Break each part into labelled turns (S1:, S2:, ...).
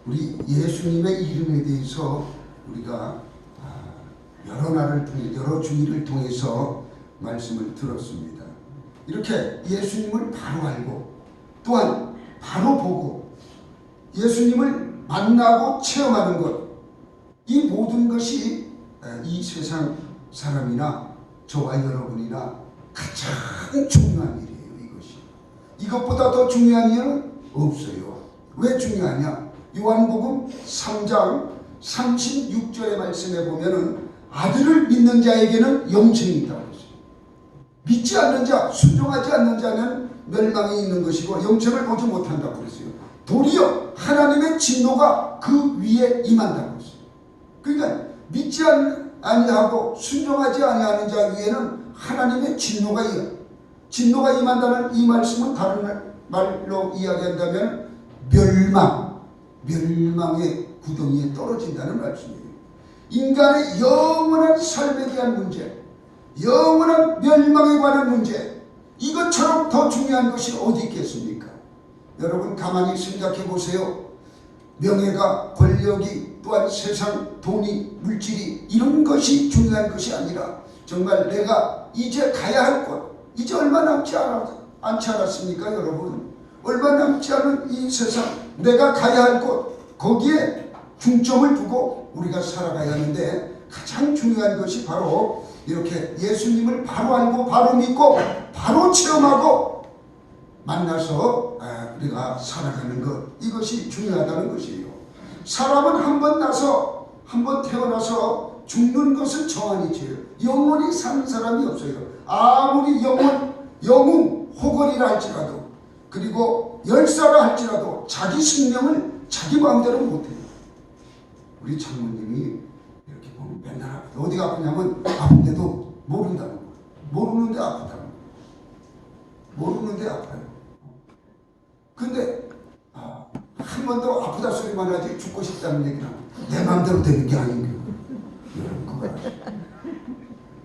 S1: 우리 예수님의 이름에 대해서 우리가 여러 주일을 통해서 말씀을 들었습니다. 이렇게 예수님을 바로 알고 또한 바로 보고 예수님을 만나고 체험하는 것, 이 모든 것이 이 세상 사람이나 저와 여러분이나 가장 중요한 일이에요. 이것이. 이것보다 더 중요한 일은 없어요. 왜 중요하냐? 요한복음 3장 36절의 말씀에 보면은 아들을 믿는 자에게는 영생이 있다고 했어요. 믿지 않는 자, 순종하지 않는 자는 멸망이 있는 것이고 영생을 보지 못한다고 그랬어요. 도리어 하나님의 진노가 그 위에 임한다고 했어요. 그러니까 믿지 아니하고 순종하지 아니하는 자 위에는 하나님의 진노가 임한다는 이 말씀은 다른 말로 이야기한다면 멸망의 구덩이에 떨어진다는 말씀이에요. 인간의 영원한 삶에 대한 문제, 영원한 멸망에 관한 문제, 이것처럼 더 중요한 것이 어디 있겠습니까? 여러분 가만히 생각해 보세요. 명예가, 권력이, 또한 세상, 돈이, 물질이 이런 것이 중요한 것이 아니라 정말 내가 이제 가야 할 곳, 이제 얼마 남지 않지 않았습니까 여러분? 얼마 남지 않은 이 세상, 내가 가야 할 곳, 거기에 중점을 두고 우리가 살아가야 하는데 가장 중요한 것이 바로 이렇게 예수님을 바로 알고 바로 믿고 바로 체험하고 만나서 우리가 살아가는 것, 이것이 중요하다는 것이에요. 사람은 한 번 태어나서 죽는 것은 정한이지요. 영원히 사는 사람이 없어요. 아무리 영웅 호걸이라 할지라도, 그리고 열사라 할지라도 자기 생명을 자기 마음대로 못해요. 우리 장모님이 이렇게 보면 맨날 아프다. 어디가 아프냐면 아픈데도 모른다는 거예요. 모르는데 아프다는 거예요. 모르는데 아파요. 근데 한 번 더 아프다 소리만 하지 죽고 싶다는 얘기는 내 마음대로 되는 게 아닌 거예요. 여러분 그거 아시죠?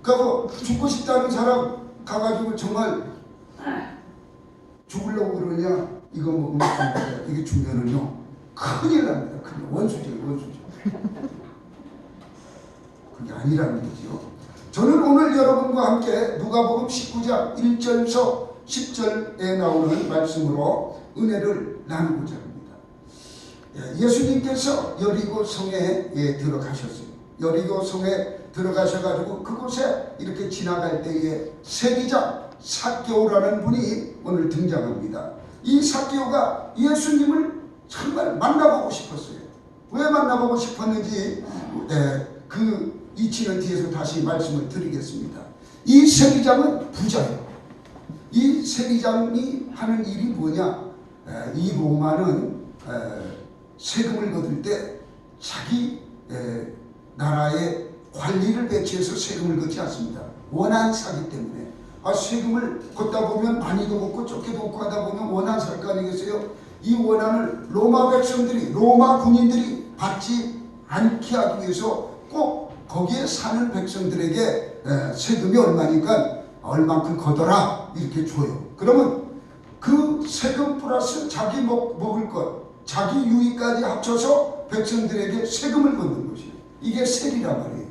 S1: 그리고 죽고 싶다는 사람 가가지고 정말 죽으려고 그러냐, 이거 먹으면 안 돼. 이게 주면은요 큰일 납니다. 큰일. 원수죠. 그게 아니라는 거지요. 저는 오늘 여러분과 함께 누가복음 19장 1절에서 10절에 나오는 말씀으로 은혜를 나누고자 합니다. 예수님께서 여리고 성에 들어가셨어요. 여리고 성에 들어가셔가지고 그곳에 이렇게 지나갈 때에 세리장 삭개오라는 분이 오늘 등장합니다. 이 삭개오가 예수님을 정말 만나보고 싶었어요. 왜 만나보고 싶었는지 그 이치는 뒤에서 다시 말씀을 드리겠습니다. 이 세리장은 부자예요. 이 세리장이 하는 일이 뭐냐? 이 로마는 세금을 거둘 때 자기 나라의 관리를 배치해서 세금을 걷지 않습니다. 원한사기 때문에. 세금을 걷다 보면 많이도 걷고 적게도 걷고 하다 보면 원한사일 거 아니겠어요? 이 원한을 로마 백성들이, 로마 군인들이 받지 않게 하기 위해서 꼭 거기에 사는 백성들에게 세금이 얼마니까 얼만큼 걷어라 이렇게 줘요. 그러면 그 세금 플러스 자기 먹을 것, 자기 유익까지 합쳐서 백성들에게 세금을 걷는 것이에요. 이게 세리란 말이에요.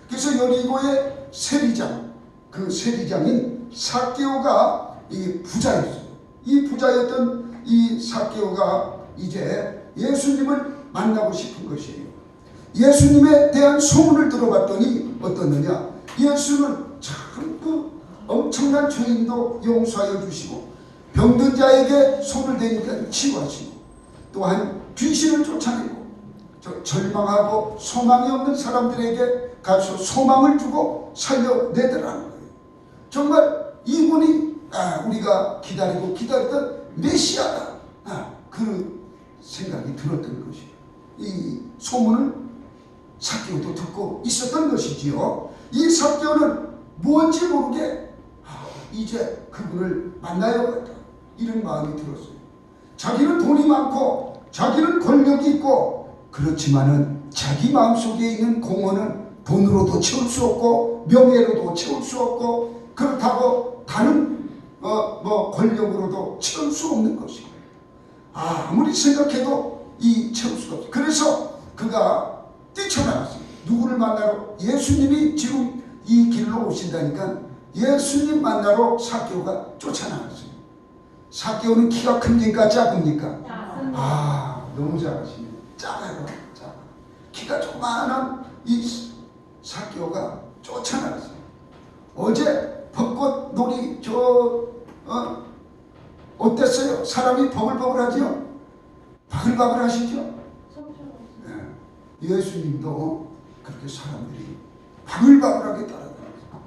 S1: 그래서 여리고의 세리장, 그 세리장인 삭개오가 이 부자였어요. 이 부자였던 이 삭개오가 이제 예수님을 만나고 싶은 것이에요. 예수님에 대한 소문을 들어봤더니 어떻느냐? 예수는 참 엄청난 죄인도 용서하여 주시고 병든 자에게 손을 대니까 치유하시고 또한 귀신을 쫓아내고 절망하고 소망이 없는 사람들에게 가서 소망을 주고 살려내더라는 거예요. 정말 이분이 우리가 기다리고 기다렸던 메시아다. 그 생각이 들었던 것이에요. 이 소문을 삭개오도 듣고 있었던 것이지요. 이 삭개오는 뭔지 모르게 이제 그분을 만나야겠다 이런 마음이 들었어요. 자기는 돈이 많고 자기는 권력이 있고 그렇지만은 자기 마음속에 있는 공허는 돈으로도 채울 수 없고 명예로도 채울 수 없고 그렇다고 다른 권력으로도 채울 수 없는 것이고 아무리 생각해도 채울 수가 없어요. 그래서 그가 뛰쳐나갔어요. 누구를 만나러? 예수님이 지금 이 길로 오신다니까 예수님 만나러 삭개오가 쫓아나갔어요. 삭개오는 키가 큽니까 작습니까? 너무 작으시네. 작아요. 작아. 키가 조그마한 이 삭개오가 쫓아나갔어요. 어제 벚꽃 놀이 어땠어요? 사람이 버글버글하죠? 바글바글 하시죠? 네. 예수님도 그렇게 사람들이 바글바글하게 따라다녔어요.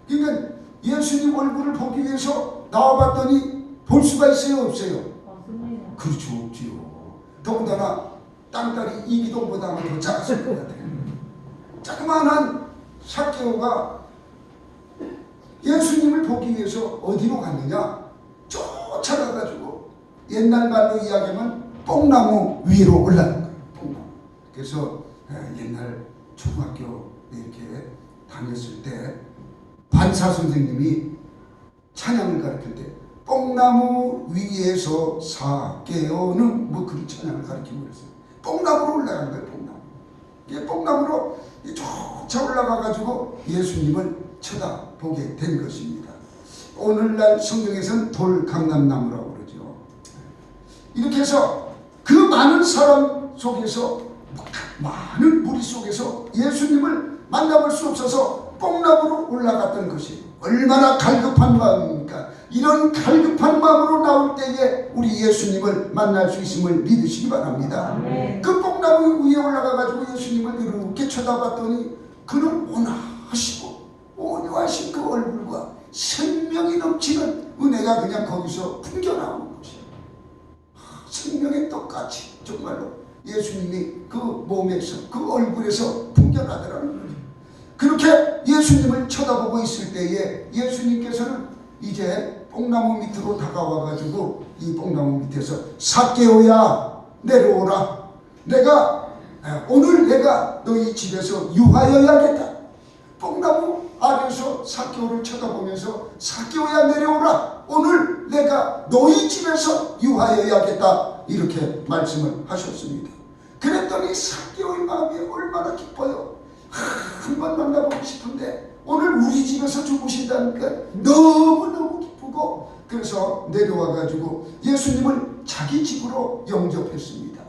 S1: 그러니까 예수님 얼굴을 보기 위해서 나와봤더니 볼 수가 있어요? 없어요?
S2: 없습니다.
S1: 그렇죠. 없지요. 더군다나 땅딸이 이기동보다 더 작았을 것 같아요. 자그마한 삭개오가 예수님을 보기 위해서 어디로 갔느냐? 쫓아가가지고 옛날 말로 이야기하면 뽕나무 위로 올라간 거예요. 뽕나무. 그래서 옛날 초등학교 이렇게 다녔을 때 반사 선생님이 찬양을 가르칠 때 뽕나무 위에서 삭개오는 뭐 그런 찬양을 가르치고 그랬어요. 뽕나무로 올라간 거예요. 뽕나무. 이게 뽕나무로 쫓아 올라가가지고 예수님을 쳐다보게 된 것입니다. 오늘날 성경에서는 돌강남나무라고 그러죠. 이렇게 해서 그 많은 사람 속에서 많은 무리 속에서 예수님을 만나볼 수 없어서 뽕나무로 올라갔던 것이 얼마나 갈급한 마음입니까? 이런 갈급한 마음으로 나올 때에 우리 예수님을 만날 수 있음을 믿으시기 바랍니다. 그 뽕나무 위에 올라가가지고 예수님을 이렇게 쳐다봤더니 그는 온화하시고 온유하신 그 얼굴과 생명이 넘치는 은혜가 그냥 거기서 풍겨나오는 것이에요. 생명의 떡같이 정말로 예수님이 그 몸에서 그 얼굴에서 풍겨나더라는 거죠. 그렇게 예수님을 쳐다보고 있을 때에 예수님께서는 이제 뽕나무 밑으로 다가와가지고 이 뽕나무 밑에서 삭개오야 내려오라. 오늘 내가 너희 집에서 유하여야겠다. 뽕나무 아래에서 삭개오를 쳐다보면서 삭개오야 내려오라. 오늘 내가 너희 집에서 유하여야겠다. 이렇게 말씀을 하셨습니다. 그랬더니 삭개오의 마음이 얼마나 기뻐요. 한번 만나보고 싶은데 오늘 우리 집에서 죽으신다니까 너무너무 기쁘고 그래서 내려와가지고 예수님을 자기 집으로 영접했습니다.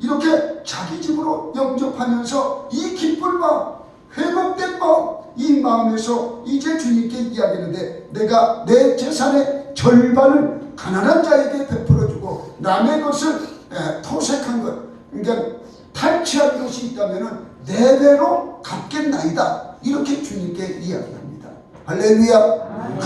S1: 이렇게 자기 집으로 영접하면서 이 기쁜 마음, 회복된 마음, 이 마음에서 이제 주님께 이야기하는데 내가 내 재산의 절반을 가난한 자에게 베풀어주고 남의 것을 토색한 것, 그러니까 탈취한 것이 있다면 내 배로 갚겠나이다. 이렇게 주님께 이야기합니다. 할렐루야.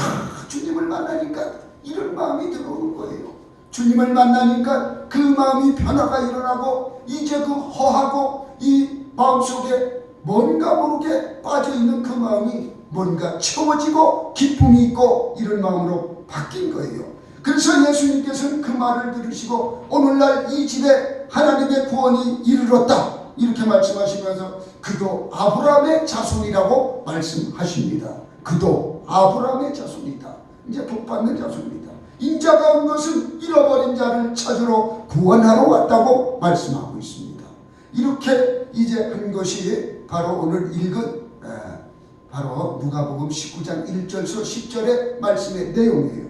S1: 주님을 만나니까 이런 마음이 들어오는 거예요. 주님을 만나니까 그 마음이 변화가 일어나고 이제 그 허하고 이 마음속에 뭔가 모르게 빠져있는 그 마음이 뭔가 채워지고 기쁨이 있고 이런 마음으로 바뀐 거예요. 그래서 예수님께서는 그 말을 들으시고 오늘날 이 집에 하나님의 구원이 이르렀다. 이렇게 말씀하시면서 그도 아브라함의 자손이라고 말씀하십니다. 그도 아브라함의 자손이다. 이제 복받는 자손입니다. 인자가 온 것은 잃어버린 자를 찾으러 구원하러 왔다고 말씀하고 있습니다. 이렇게 이제 한 것이 바로 오늘 읽은 바로 누가복음 19장 1절에서 10절의 말씀의 내용이에요.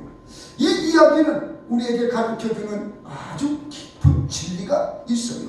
S1: 이 이야기는 우리에게 가르쳐주는 아주 깊은 진리가 있어요.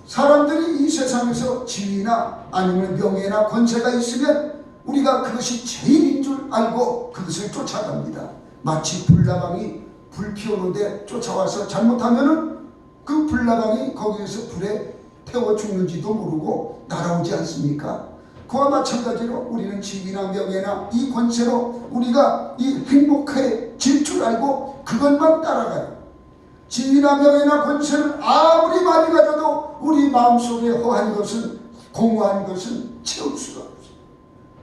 S1: 사람들이 이 세상에서 지위나 아니면 명예나 권세가 있으면 우리가 그것이 제일인 줄 알고 그것을 쫓아갑니다. 마치 불나방이 불 피우는데 쫓아와서 잘못하면은 그 불나방이 거기에서 불에 태워 죽는지도 모르고 날아오지 않습니까? 그와 마찬가지로 우리는 지위나 명예나 이 권세로 우리가 이 행복해질 줄 알고 그것만 따라가요. 지위나 명예나 권세를 아무리 많이 가져도 우리 마음속에 허한 것은 공허한 것은 채울 수가 없어요.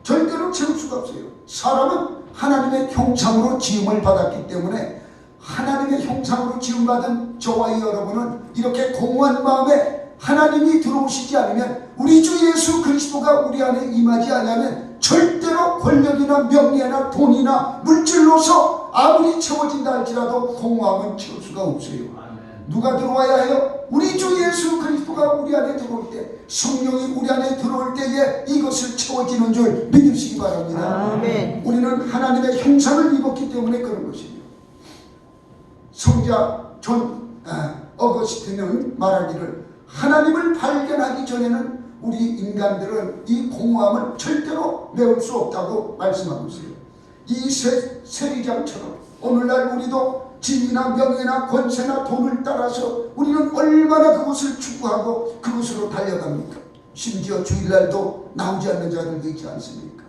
S1: 절대로 채울 수가 없어요. 사람은 하나님의 형상으로 지음을 받았기 때문에 하나님의 형상으로 지음받은 저와 여러분은 이렇게 공허한 마음에 하나님이 들어오시지 않으면 우리 주 예수 그리스도가 우리 안에 임하지 않으면 절대로 권력이나 명예나 돈이나 물질로서 아무리 채워진다 할지라도 공허함은 채울 수가 없어요. 누가 들어와야 해요? 우리 주 예수 그리스도가 우리 안에 들어올 때, 성령이 우리 안에 들어올 때에 이것을 채워지는 줄 믿으시기 바랍니다.
S2: 아멘.
S1: 우리는 하나님의 형상을 입었기 때문에 그런 것이에요. 성자 존 어거스틴은 말하기를, 하나님을 발견하기 전에는 우리 인간들은 이 공허함을 절대로 메울 수 없다고 말씀하고 있어요. 이 세리장처럼 오늘날 우리도 지위나 명예나 권세나 돈을 따라서 우리는 얼마나 그것을 추구하고 그것으로 달려갑니까? 심지어 주일날도 나오지 않는 자들도 있지 않습니까?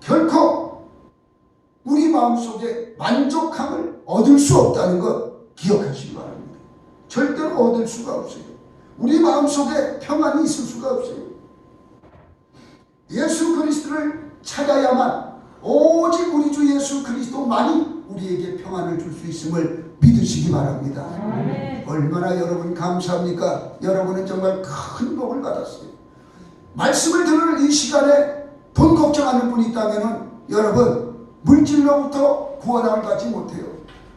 S1: 결코 우리 마음속에 만족함을 얻을 수 없다는 것 기억하시기 바랍니다. 절대로 얻을 수가 없어요. 우리 마음속에 평안이 있을 수가 없어요. 예수 그리스도를 찾아야만, 오직 우리 주 예수 그리스도만이 우리에게 평안을 줄 수 있음을 믿으시기 바랍니다. 얼마나 여러분 감사합니까? 여러분은 정말 큰 복을 받았어요. 말씀을 들을 이 시간에 돈 걱정하는 분이 있다면 여러분 물질로부터 구원함을 받지 못해요.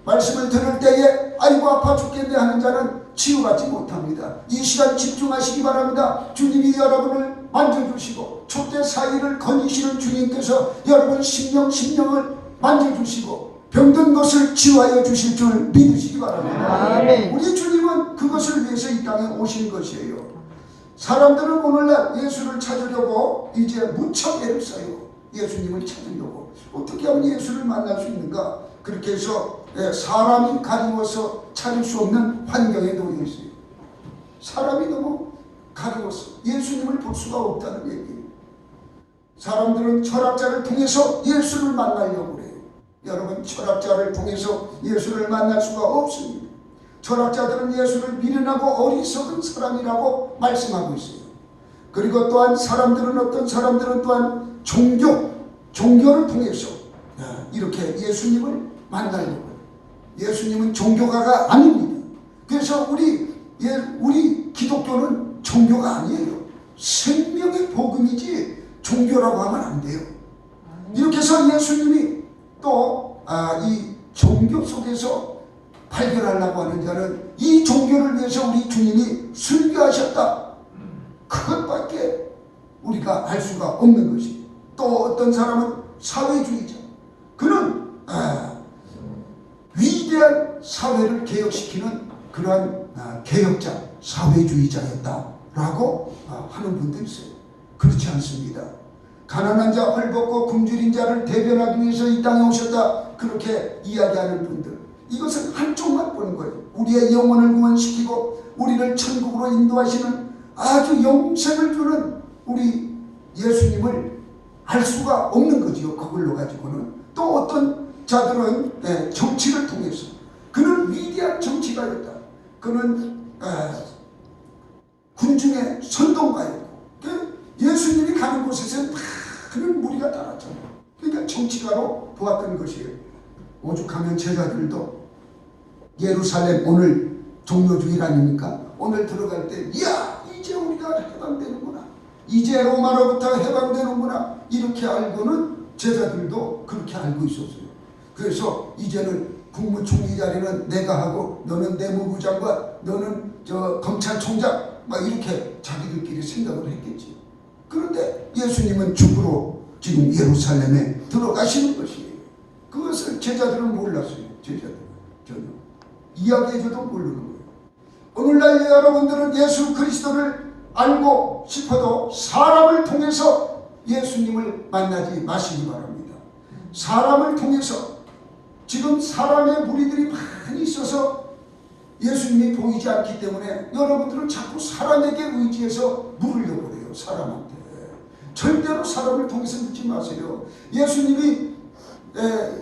S1: 말씀을 들을 때에 아이고 아파 죽겠네 하는 자는 치유받지 못합니다. 이 시간 집중하시기 바랍니다. 주님이 여러분을 만져주시고 촛대 사이를 거니시는 주님께서 여러분 심령을 만져주시고 병든 것을 치유하여 주실 줄 믿으시기 바랍니다.
S2: 아멘.
S1: 우리 주님은 그것을 위해서 이 땅에 오신 것이에요. 사람들은 오늘날 예수를 찾으려고 이제 무척 애를 써요. 예수님을 찾으려고 어떻게 하면 예수를 만날 수 있는가? 그렇게 해서 사람이 가리워서 찾을 수 없는 환경에 놓여 있어요. 사람이 너무 가리워서 예수님을 볼 수가 없다는 얘기예요. 사람들은 철학자를 통해서 예수를 만나려고 그래요. 여러분, 철학자를 통해서 예수를 만날 수가 없습니다. 철학자들은 예수를 미련하고 어리석은 사람이라고 말씀하고 있어요. 그리고 또한 어떤 사람들은 또한 종교를 통해서 이렇게 예수님을 만나려고 해요. 예수님은 종교가가 아닙니다. 그래서 우리 기독교는 종교가 아니에요. 생명의 복음이지 종교라고 하면 안 돼요. 이렇게 해서 예수님이 또 이 종교 속에서 발견하려고 하는 자는 이 종교를 위해서 우리 주님이 순교하셨다, 그것밖에 우리가 알 수가 없는 것이에요. 또 어떤 사람은 사회주의자, 그는 위대한 사회를 개혁시키는 그러한 개혁자, 사회주의자였다라고 하는 분도 있어요. 그렇지 않습니다. 가난한 자, 헐벗고 굶주린 자를 대변하기 위해서 이 땅에 오셨다, 그렇게 이야기하는 분들, 이것은 한쪽만 보는 거예요. 우리의 영혼을 구원시키고 우리를 천국으로 인도하시는 아주 영생을 주는 우리 예수님을 알 수가 없는 거지요. 그걸로 가지고는. 또 어떤 자들은 정치를 통해서, 그는 위대한 정치가였다, 그는 군중의 선동가였고, 예수님이 가는 곳에서 많은 무리가 따랐잖아요. 그러니까 정치가로 보았던 것이에요. 오죽하면 제자들도 예루살렘 오늘 종료주일 아닙니까? 오늘 들어갈 때 이야 이제 우리가 해방되는구나, 이제 로마로부터 해방되는구나, 이렇게 알고는 제자들도 그렇게 알고 있었어요. 그래서 이제는 국무총리 자리는 내가 하고 너는 내무부 장관, 너는 검찰총장, 막 이렇게 자기들끼리 생각을 했겠지. 그런데 예수님은 죽으러 지금 예루살렘에 들어가시는 것이에요. 그것을 제자들은 몰랐어요. 제자들은 전혀 이야기해줘도 모르는 거예요. 오늘날 여러분들은 예수 그리스도를 알고 싶어도 사람을 통해서 예수님을 만나지 마시기 바랍니다. 사람을 통해서, 지금 사람의 무리들이 많이 있어서 예수님이 보이지 않기 때문에 여러분들은 자꾸 사람에게 의지해서 물으려고 해요. 사람한테. 절대로 사람을 통해서 묻지 마세요. 예수님이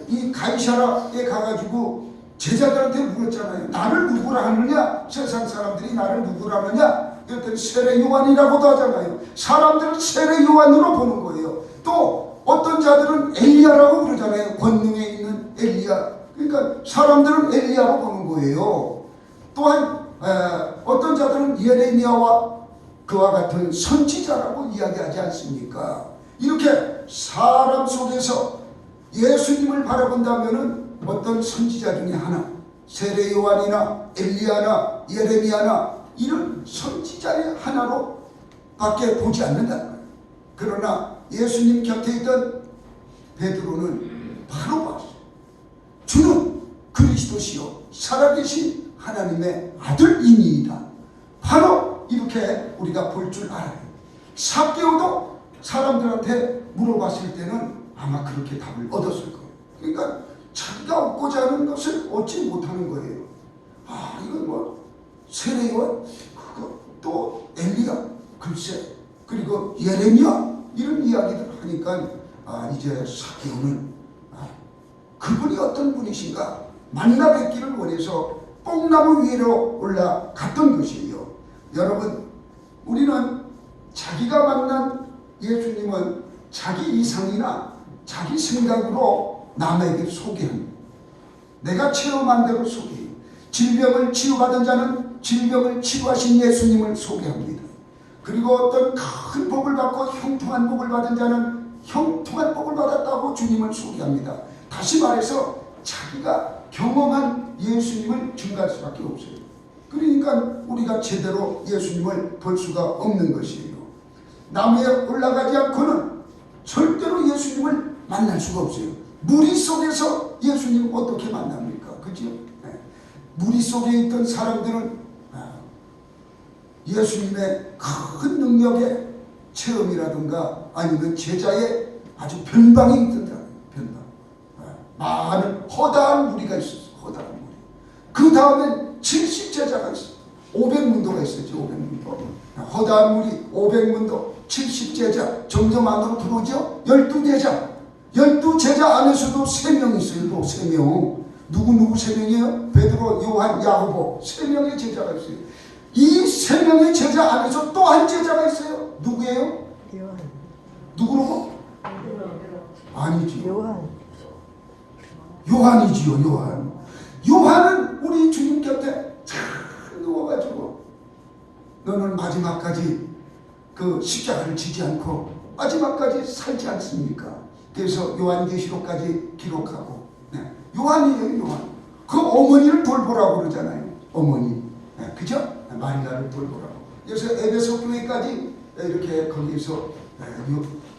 S1: 이 가이사라에 가가지고 제자들한테 물었잖아요. 나를 누구라 하느냐? 세상 사람들이 나를 누구라 하느냐? 그랬더니 세례 요한이라고도 하잖아요. 사람들은 세례 요한으로 보는 거예요. 또 어떤 자들은 엘리야라고 그러잖아요. 권능에 있는 엘리야. 그러니까 사람들은 엘리야로 보는 거예요. 또한 어떤 자들은 예레미야와 그와 같은 선지자라고 이야기하지 않습니까? 이렇게 사람 속에서 예수님을 바라본다면은 어떤 선지자 중에 하나, 세례 요한이나 엘리야나 예레미야나 이런 선지자의 하나로 밖에 보지 않는다는 거예요. 그러나 예수님 곁에 있던 베드로는 바로 봤어요. 주는 그리스도시요 살아계신 하나님의 아들이니이다. 바로 이렇게 우리가 볼 줄 알아요. 삭개오도 사람들한테 물어봤을 때는 아마 그렇게 답을 얻었을 거예요. 그러니까 자기가 얻고자 하는 것을 얻지 못하는 거예요. 아, 이건 뭐 세례요한, 그거 또 엘리야, 글쎄, 그리고 예레미야 이런 이야기들 하니까 이제 삭개오는 그분이 어떤 분이신가 만나 뵙기를 원해서 뽕나무 위로 올라갔던 것이에요. 여러분, 우리는 자기가 만난 예수님은 자기 이상이나 자기 생각으로 남에게 소개합니다. 내가 체험한 대로 소개해요. 질병을 치유받은 자는 질병을 치유하신 예수님을 소개합니다. 그리고 어떤 큰 복을 받고 형통한 복을 받은 자는 형통한 복을 받았다고 주님을 소개합니다. 다시 말해서 자기가 경험한 예수님을 증가할 수밖에 없어요. 그러니까 우리가 제대로 예수님을 볼 수가 없는 것이에요. 나무에 올라가지 않고는 절대로 예수님을 만날 수가 없어요. 무리 속에서 예수님 어떻게 만납니까? 그죠? 네. 무리 속에 있던 사람들은 예수님의 큰 능력의 체험이라든가 아니면 제자의 아주 변방이 있던다. 변방. 많은 허다한 무리가 있었어요. 허다한 무리. 그 다음엔 70제자가 있어요. 500문도가 있었죠. 500문도. 허다한 무리 500문도 70제자 점점 안으로 들어오죠. 12제자. 12제자 안에서도 3명 있어요. 또 3명. 누구 3명이에요? 베드로, 요한, 야고보 3명의 제자가 있어요. 이 3명의 제자 안에서 또 한 제자가 있어요. 누구예요?
S2: 요한.
S1: 누구로? 아니지.
S2: 요한.
S1: 요한이지요. 요한. 요한은 우리 주님 곁에 잘 누워가지고 너는 마지막까지 그 십자가를 지지 않고 마지막까지 살지 않습니까? 그래서 요한계시록까지 기록하고 요한이에요. 요한. 그 어머니를 돌보라고 그러잖아요. 어머니. 그죠? 마리아를 돌보라고. 그래서 에베소 교회까지 이렇게 거기서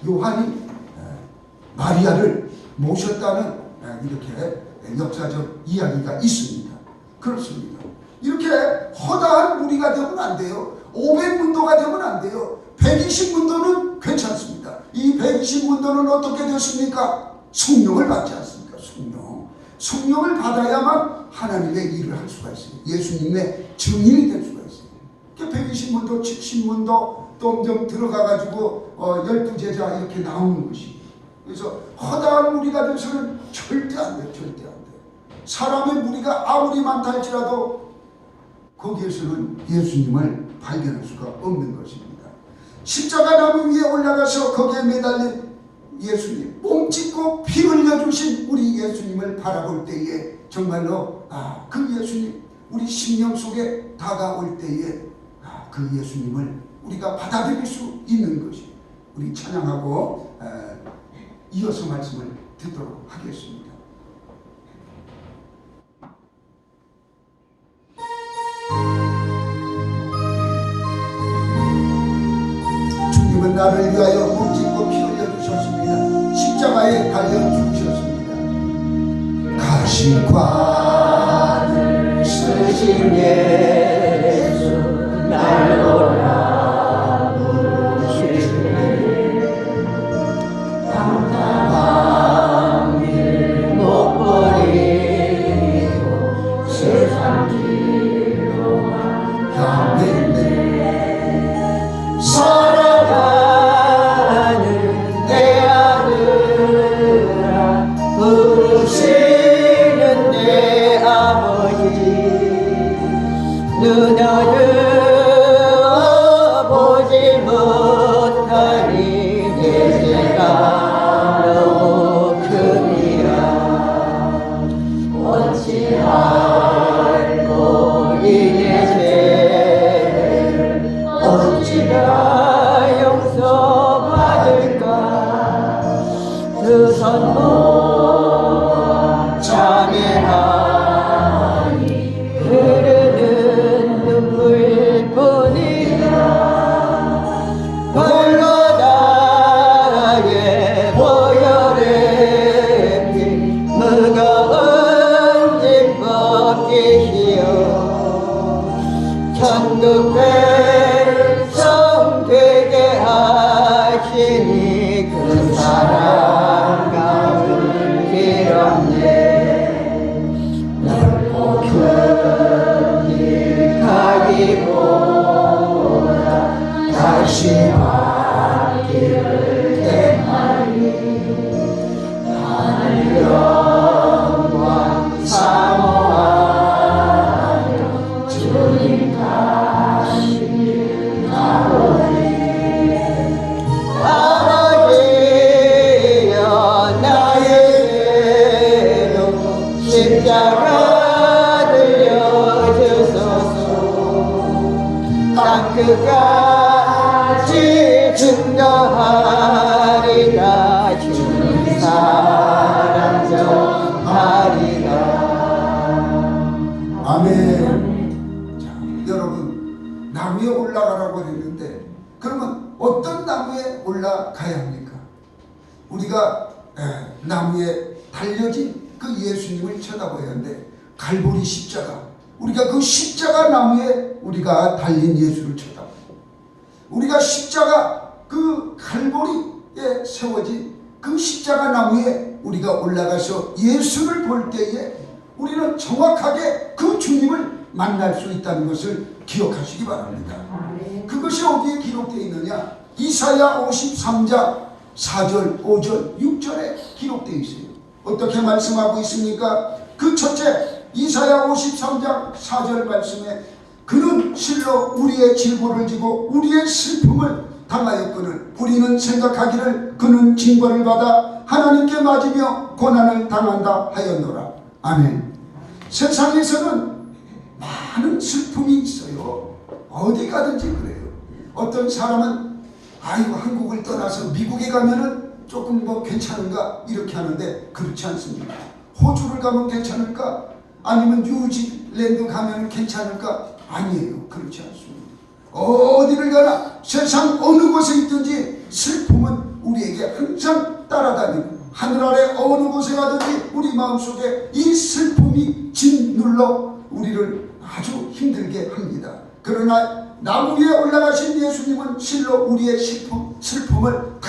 S1: 요한이 마리아를 모셨다는 이렇게 역사적 이야기가 있습니다. 그렇습니다. 이렇게 허다한 무리가 되면 안 돼요. 500문도가 되면 안 돼요. 120문도는 괜찮습니다. 이 120문도는 어떻게 됐습니까? 성령을 받지 않습니까? 성령을 받아야만 하나님의 일을 할 수가 있어요. 예수님의 증인이 될 수가 있어요. 120문도, 70문도 점점 들어가가지고 12제자 이렇게 나오는 것이. 그래서 허다한 무리가 돼서는 절대 안 돼요. 절대 안 돼요. 사람의 무리가 아무리 많다 할지라도 거기에서는 예수님을 발견할 수가 없는 것입니다. 십자가 나무 위에 올라가서 거기에 매달린 예수님, 몸짓고 피 흘려주신 우리 예수님을 바라볼 때에 정말로 그 예수님 우리 심령 속에 다가올 때에 그 예수님을 우리가 받아들일 수 있는 것이. 우리 찬양하고 이어서 말씀을 듣도록 하겠습니다. 주님은 나를 위하여 몸짓고 피 흘려주셨습니다. 십자가에 달려 죽으셨습니다. 가시관을 쓰신 예수 날 돌아보시네. 당당한 일 못 버리고 세상 길로 향했네. 살아가는 내 아들아 부르시는 내 아버지 눈을 보지 못하니 내 죄가 너무 큽니다. 어찌할꼬 이내 죄를 어찌라 용서받을까. 그 선모 자매하니
S2: 천국 백성 되게 하시니 그 사랑 가운데 길었네. 넓고 큰 가기보다 다시 왔기를 행하리. 하늘 영광 사모하며 주님 가시길 나오리. 아버지여 나에게도 십자가 들려주소서. 땅 끝까지 증거하리라. 주님 사랑 전하리라.
S1: 아멘. 자, 여러분, 나무에 올라가라고 했는데 그러면 어떤 나무에 올라가야 합니까? 우리가 나무에 달려진 그 예수님을 쳐다봐야 하는데, 갈보리 십자가, 우리가 그 십자가 나무에 우리가 달린 예수를 쳐다보고, 우리가 십자가 그 갈보리에 세워진 그 십자가 나무에 우리가 올라가서 예수를 볼 때에 우리는 정확하게 그 주님을 만날 수 있다는 것을 기억하시기 바랍니다. 그것이 어디에 기록되어 있느냐? 이사야 53장 4절, 5절, 6절에 기록되어 있어요. 어떻게 말씀하고 있습니까? 그 첫째, 이사야 53장 4절 말씀에 그는 실로 우리의 질고를 지고 우리의 슬픔을 당하였거늘 우리는 생각하기를 그는 징벌을 받아 하나님께 맞으며 고난을 당한다 하였노라. 아멘. 세상에서는 많은 슬픔이 있어요. 어디 가든지 그래요. 어떤 사람은 아이고 한국을 떠나서 미국에 가면은 조금 뭐 괜찮은가 이렇게 하는데 그렇지 않습니다. 호주를 가면 괜찮을까? 아니면 뉴질랜드 가면 괜찮을까? 아니에요. 그렇지 않습니다. 어디를 가나 세상 어느 곳에 있든지 슬픔은 우리에게 항상 따라다니고, 하늘 아래 어느 곳에 가든지 우리 마음속에 이 슬픔이 짓눌러 우리를 아주 힘들게 합니다. 그러나 나무 위에 올라가신 예수님은 실로 우리의 슬픔을 다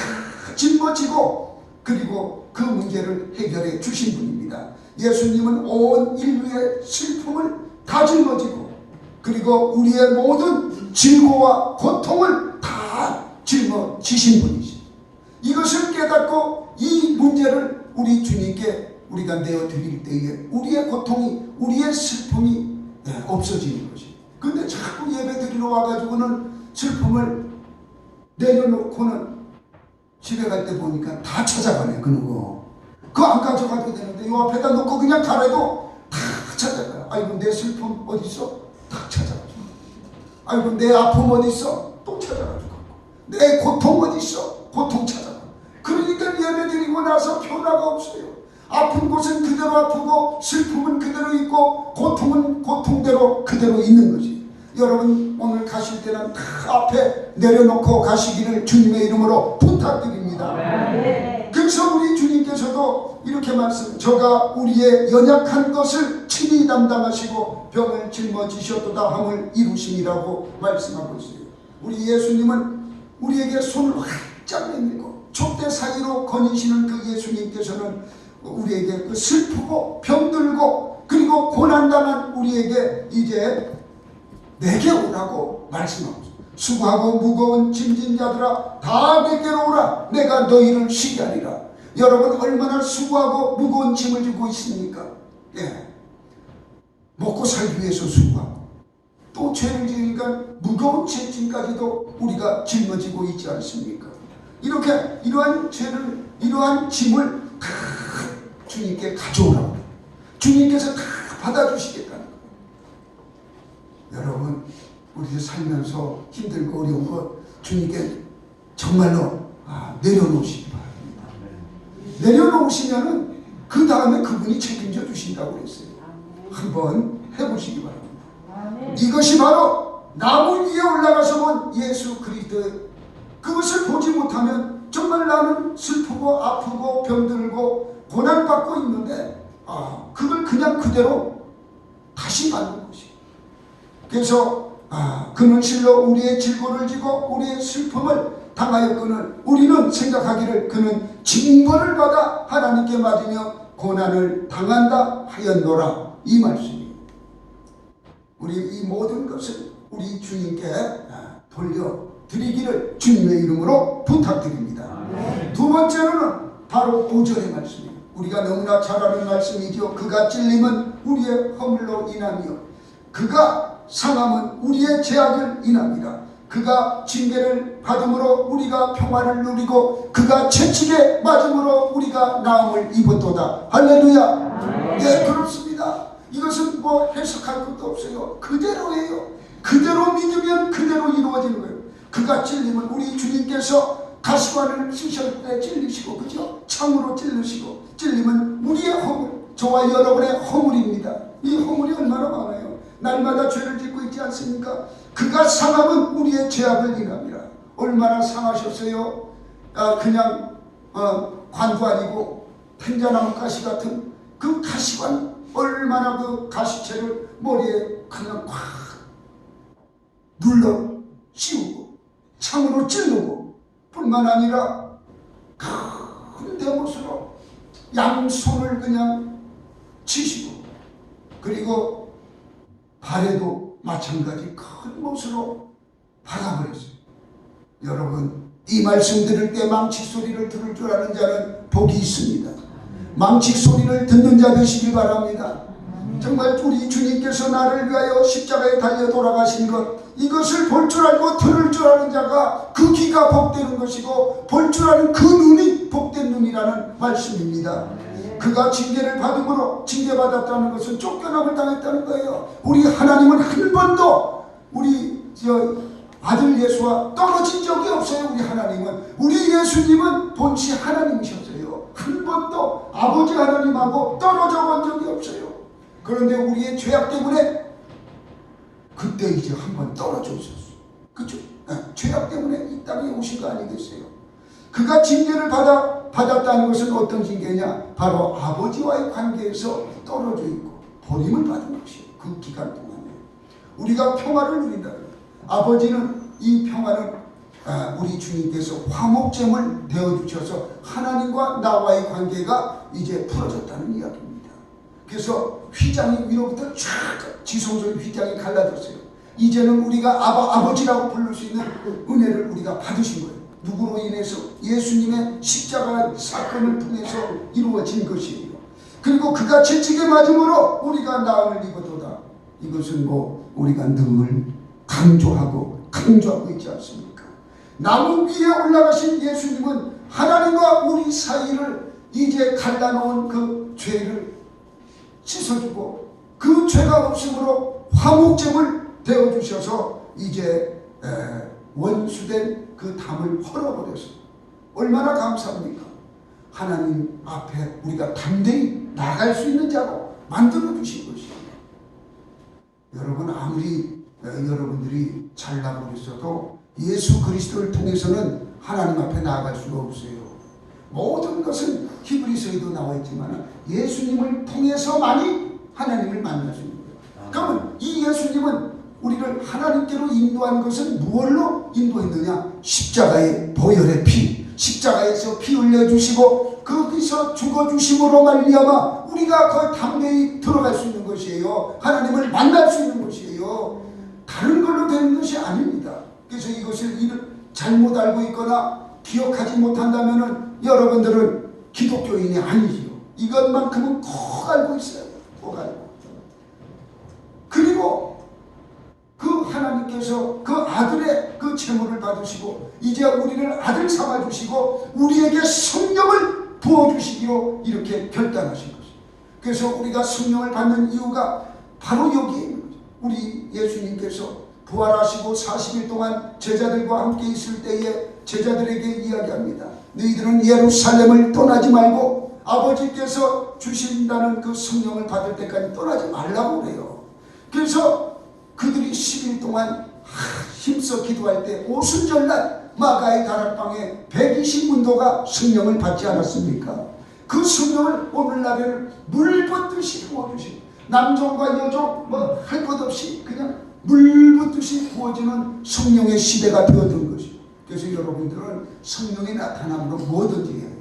S1: 짊어지고 그리고 그 문제를 해결해 주신 분입니다. 예수님은 온 인류의 슬픔을 다 짊어지고 그리고 우리의 모든 질고와 고통을 다 짊어지신 분이시. 이것을 깨닫고 이 문제를 우리 주님께 우리가 내어드릴 때에 우리의 고통이, 우리의 슬픔이 없어지는 것이. 근데 자꾸 예배 드리러 와가지고는 슬픔을 내려놓고는 집에 갈 때 보니까 다 찾아가네. 그 누구 그거 안 가져가도 되는데 요 앞에다 놓고 그냥 가래도 다 찾아가요. 아이고 내 슬픔 어디 있어? 다 찾아가지고. 아이고 내 아픔 어디 있어? 또 찾아가지고. 내 고통 어디 있어? 고통 찾아가. 그러니까 예배 드리고 나서 변화가 없어요. 아픈 곳은 그대로 아프고 슬픔은 그대로 있고 고통은 고통대로 그대로 있는 거지. 여러분 오늘 가실 때는 다 앞에 내려놓고 가시기를 주님의 이름으로 부탁드립니다. 그래서 우리 주님께서도 이렇게 저가 우리의 연약한 것을 친히 담당하시고 병을 짊어지셨도다 함을 이루심이라고 말씀하고 있어요. 우리 예수님은 우리에게 손을 활짝 내밀고 촛대 사이로 거니시는 그 예수님께서는 우리에게 그 슬프고 병들고 그리고 고난당한 우리에게 이제 내게 오라고 말씀하고 있어요. 수고하고 무거운 짐진 자들아 다 내게로 오라. 내가 너희를 쉬게 하리라. 여러분 얼마나 수고하고 무거운 짐을 지고 있습니까? 먹고 살기 위해서 수고하고 또 죄를 지으니까 무거운 죄짐까지도 우리가 짊어지고 있지 않습니까? 이렇게 이러한 죄를, 이러한 짐을 다 주님께 가져오라고, 주님께서 다 받아주시겠다는 거예요. 여러분 우리 살면서 힘들고 어려운 것 주님께 정말로 내려놓으시기 바랍니다. 내려놓으시면은 그 다음에 그분이 책임져 주신다고 그랬어요. 한번 해보시기 바랍니다. 이것이 바로 나무 위에 올라가서 본 예수 그리스도. 그것을 보지 못하면 정말 나는 슬프고 아프고 병들고 고난받고 있는데 그걸 그냥 그대로 다시 받는 것이. 그래서 그는 실로 우리의 질고를 지고 우리의 슬픔을 당하였거늘 우리는 생각하기를 그는 징벌을 받아 하나님께 맞으며 고난을 당한다 하였노라. 이 말씀이 우리 이 모든 것을 우리 주님께 돌려드리기를 주님의 이름으로 부탁드립니다. 두 번째로는 바로 5절의 말씀이에요. 우리가 너무나 잘 아는 말씀이죠. 그가 찔림은 우리의 허물로 인하며 그가 상함은 우리의 죄악을 인합니다. 그가 징계를 받음으로 우리가 평화를 누리고 그가 채찍에 맞음으로 우리가 나음을 입었도다. 할렐루야. 네, 그렇습니다. 이것은 뭐 해석할 것도 없어요. 그대로예요. 그대로 믿으면 그대로 이루어지는 거예요. 그가 찔림은 우리 주님께서 가시관을 쓰실 때 찔리시고, 그죠? 창으로 찔르시고, 찔림은 우리의 허물, 저와 여러분의 허물입니다. 이 허물이 얼마나 많아요. 날마다 죄를 짓고 있지 않습니까? 그가 상함은 우리의 죄악을 인합니다. 얼마나 상하셨어요? 그냥 관도 아니고 팽자나무 가시 같은 그 가시관, 얼마나 그 가시채를 머리에 그냥 꽉 눌러 씌우고 창으로 찌르고, 뿐만 아니라 큰 대못으로 양손을 그냥 치시고, 그리고 발에도 마찬가지 큰 못으로 박아버렸어요. 여러분, 이 말씀 들을 때 망치 소리를 들을 줄 아는 자는 복이 있습니다. 망치 소리를 듣는 자 되시길 바랍니다. 정말 우리 주님께서 나를 위하여 십자가에 달려 돌아가신 것, 이것을 볼 줄 알고 들을 줄 아는 자가 그 귀가 복되는 것이고 볼 줄 아는 그 눈이 복된 눈이라는 말씀입니다. 그가 징계를 받음으로, 징계받았다는 것은 쫓겨남을 당했다는 거예요. 우리 하나님은 한 번도 우리 아들 예수와 떨어진 적이 없어요. 우리 하나님은, 우리 예수님은 본시 하나님이셨어요. 한 번도 아버지 하나님하고 떨어져 본 적이 없어요. 그런데 우리의 죄악 때문에 그때 이제 한번 떨어져 있었어요. 그렇죠? 죄악 때문에 이 땅에 오신 거 아니겠어요? 그가 징계를 받았다는 것은 어떤 징계냐? 바로 아버지와의 관계에서 떨어져 있고 버림을 받은 것이에요. 그 기간 동안에 우리가 평화를 누린다는 거예요. 아버지는 이 평화는 우리 주님께서 화목제물 되어주셔서 하나님과 나와의 관계가 이제 풀어졌다는 이야기입니다. 그래서 휘장이 위로부터 쫙 지성소의 휘장이 갈라졌어요. 이제는 우리가 아버지라고 부를 수 있는 은혜를 우리가 받으신 거예요. 누구로 인해서? 예수님의 십자가 사건을 통해서 이루어진 것이에요. 그리고 그가 채찍에 맞음으로 우리가 나음을 입었도다. 이것은 뭐 우리가 늘 강조하고 있지 않습니까? 나무 위에 올라가신 예수님은 하나님과 우리 사이를 이제 갈라놓은 그 죄를 씻어주고 그 죄가 없으므로 화목제물 되어주셔서 이제 원수된 그 담을 헐어버렸어요. 얼마나 감사합니까? 하나님 앞에 우리가 담대히 나갈 수 있는 자로 만들어주신 것이에요. 여러분, 아무리 여러분들이 잘나고 있어도 예수 그리스도를 통해서는 하나님 앞에 나아갈 수가 없어요. 모든 것은 히브리서에도 나와 있지만 예수님을 통해서만이 하나님을 만날 수 있는 거예요. 그러면 이 예수님은 우리를 하나님께로 인도한 것은 무엇로 인도했느냐? 십자가의 보혈의 피, 십자가에서 피 흘려주시고 거기서 죽어주심으로 말미암아 우리가 그 담대히 들어갈 수 있는 것이에요. 하나님을 만날 수 있는 것이에요. 다른 걸로 되는 것이 아닙니다. 그래서 이것을 잘못 알고 있거나 기억하지 못한다면 여러분들은 기독교인이 아니지요. 이것만큼은 꼭 알고 있어요. 꼭 알고. 그리고 그 하나님께서 그 아들의 그 제물을 받으시고 이제 우리를 아들 삼아주시고 우리에게 성령을 부어주시기로 이렇게 결단하신 것이에요. 그래서 우리가 성령을 받는 이유가 바로 여기에 있는 거죠. 우리 예수님께서 부활하시고 40일 동안 제자들과 함께 있을 때에 제자들에게 이야기합니다. 너희들은 예루살렘을 떠나지 말고 아버지께서 주신다는 그 성령을 받을 때까지 떠나지 말라고 그래요. 그래서 그들이 10일 동안 힘써 기도할 때 오순절날 마가의 다락방에 120문도가 성령을 받지 않았습니까? 그 성령을 오늘날에는 물 붓듯이 부어주시고 남종과 여종 뭐 할 것 없이 그냥 물 붓듯이 부어지는 성령의 시대가 되었던 것이죠. 그래서 여러분들은 성령의 나타남으로 뭐든지 해야 돼요.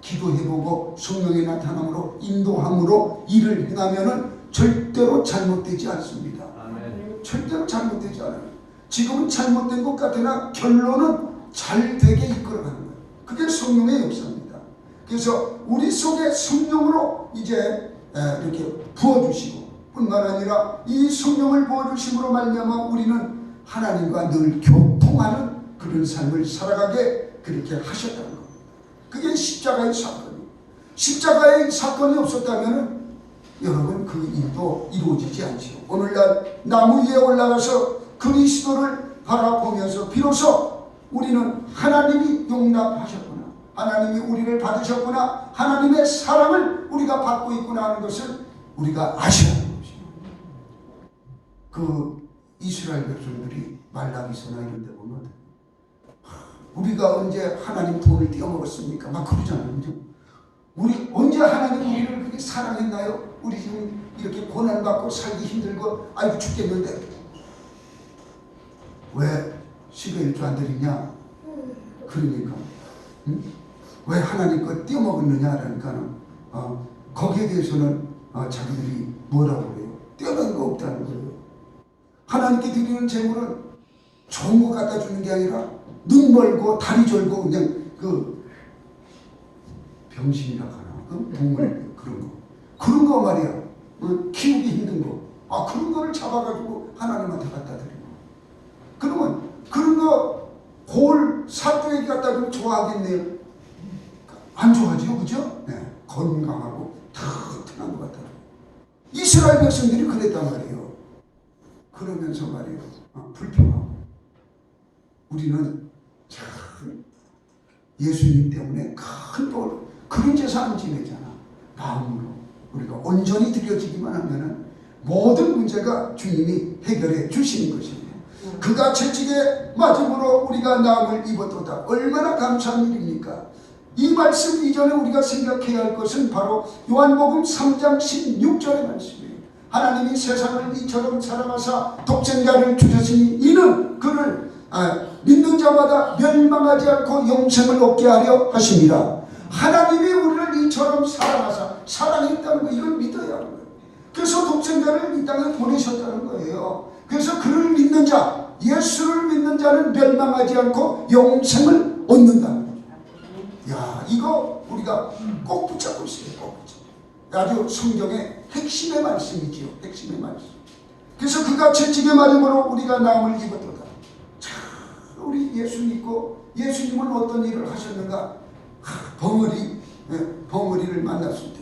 S1: 기도해보고 성령의 나타남으로 인도함으로 일을 행하면은 절대로 잘못되지 않습니다.
S3: 아멘.
S1: 절대로 잘못되지 않아요. 지금은 잘못된 것 같으나 결론은 잘 되게 이끌어가는 거예요. 그게 성령의 역사입니다. 그래서 우리 속에 성령으로 이제 이렇게 부어주시고 뿐만 아니라 이 성령을 부어주심으로 말미암아 우리는 하나님과 늘 교통하는 그런 삶을 살아가게 그렇게 하셨다는 겁니다. 그게 십자가의 사건이에요. 십자가의 사건이 없었다면 여러분 그 일도 이루어지지 않죠. 오늘날 나무 위에 올라가서 그리스도를 바라보면서 비로소 우리는 하나님이 용납하셨구나, 하나님이 우리를 받으셨구나, 하나님의 사랑을 우리가 받고 있구나 하는 것을 우리가 아셔야 하는 것이죠. 그 이스라엘 백성들이 말라기서나 이런 데 보면 우리가 언제 하나님 돈을 떼어먹었습니까? 막 그러잖아요. 그죠? 우리 언제 하나님 우리를 그렇게 사랑했나요? 우리 지금 이렇게 고난받고 살기 힘들고 아이고 죽겠는데 왜 10의 1조 안 드리냐? 그러니까 응? 왜 하나님 거 떼어먹었느냐? 그러니까는 거기에 대해서는 자기들이 뭐라고 그래요? 떼어먹은 거 없다는 거예요. 하나님께 드리는 제물은 좋은 거 갖다 주는 게 아니라 눈 멀고 다리 절고 그냥 그 병신이라 하나 동물 그런 거 말이야. 키우기 힘든 거 그런 거를 잡아가지고 하나님한테 갖다 드리고 그러면 그런 거 골 사또에게 갖다 주면 좋아하겠네요? 안 좋아하지요, 그죠? 네, 건강하고 튼튼한 것 같아요. 이스라엘 백성들이 그랬단 말이에요. 그러면서 말이에요, 불평하고 우리는 참 예수님 때문에 큰 돈 그런 제사 안 지내잖아. 마음으로 우리가 온전히 드려지기만 하면은 모든 문제가 주님이 해결해 주시는 것입니다. 그가 채찍에 맞음으로 우리가 나음을 입었도다. 얼마나 감사한 일입니까? 이 말씀 이전에 우리가 생각해야 할 것은 바로 요한복음 3장 16절의 말씀이에요. 하나님이 세상을 이처럼 사랑하사 독생자를 주셨으니 이는 그를 믿는 자마다 멸망하지 않고 영생을 얻게 하려 하십니다. 하나님이 우리를 이처럼 사랑하사 사랑했다는 거 이걸 믿어야 하는 거예요. 그래서 독생자를 이 땅에 보내셨다는 거예요. 그래서 그를 믿는 자, 예수를 믿는 자는 멸망하지 않고 영생을 얻는다는 거죠. 야, 이거 우리가 꼭 붙잡고 있어요. 꼭 붙잡고. 아주 성경의 핵심의 말씀이지요. 핵심의 말씀. 그래서 그가 채찍에 맞음으로 우리가 나음을 입었도다. 자, 우리 예수 믿고 예수님은 어떤 일을 하셨는가? 벙어리를 만났을 때